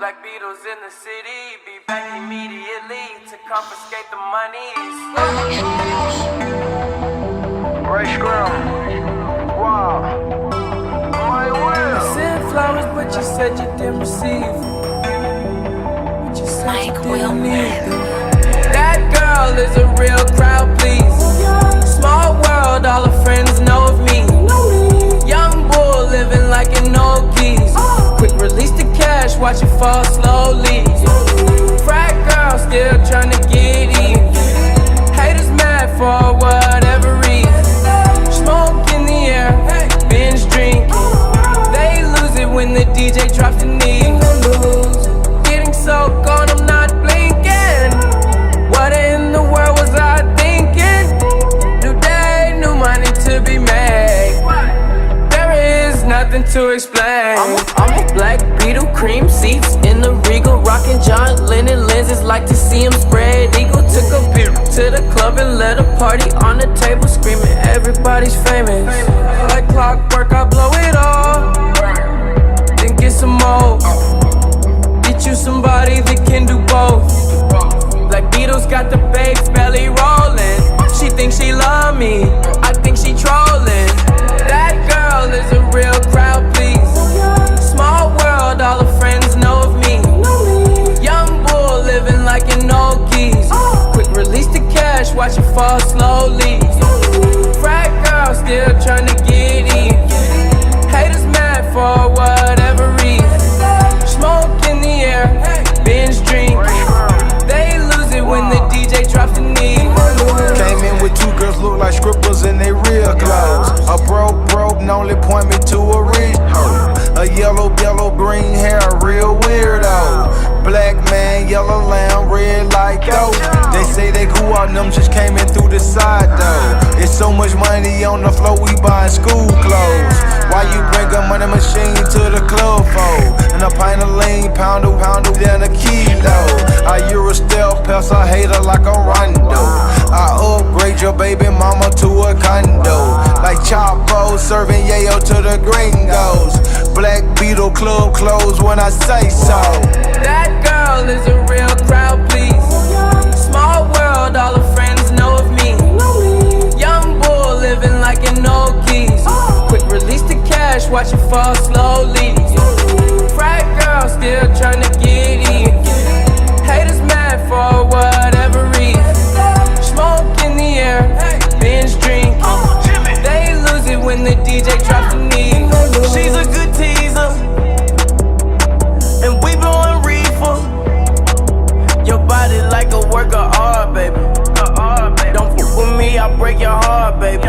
Black Beatles in the city, be back immediately to confiscate the monies. Ray Scrum. Wow. My will. I sent flowers, but you said you didn't receive. But you said you didn't need them. That girl is a real crowd, please. Small world, all her friends know of me. Young bull living like an old geese. Quick release the cash, watch it fall slowly. Frat girl still tryna get even. Haters mad for whatever reason. Smoke in the air, binge drinking. They lose it when the DJ drops the knee. Getting so gone, I'm not blinking. What in the world was I thinking? New day, new money to be made. There is nothing to explain. I'm a black Beetle, cream seats in the Regal, rocking John Lennon lenses, like to see him spread eagle. Took a beer to the club and let a party on the table, screaming everybody's famous. Like clockwork, I blow it all, then get some more. Get you somebody that can do both. Black Beatles got the babes belly rolling. She thinks she love me, I think she trolling. That girl is a real crowd, please. Small world, all her friends know of me. Young bull living like an old geese. Quick release the cash, watch it fall slowly. Frat girl still tryna get even. Haters mad for whatever reason. Smoke in the air, binge drinking. They lose it when the DJ drops the knee. Came in with two girls look like scribbles in they real clothes. A broke only point me to a rich hoe. A yellow, green hair, real weirdo. Black man, yellow lamb, red like dope. They say they cool out, them just came in through the side though. It's so much money on the floor, we buying school clothes. Why you bring a money machine to the club for? And a pint of lean, pounder, then a kilo. I Euro stealth, pass a hater like a Rondo. I upgrade your baby mama to a condo. Like Chapo, serving yayo to the gringos. Black Beetle club closed when I say so. That girl is a real crowd, please. Small world, all her friends know of me. Young bull living like an old geese. Quick release the cash, watch it fall slowly. Frat girl still tryna get even. Haters mad for whatever reason. Smoke in the air, binge drinking. They lose it when the DJ drops the knee. She's a good teaser, and we blowin' reefer. Your body like a work of art, baby. Don't fuck with me, I'll break your heart, baby.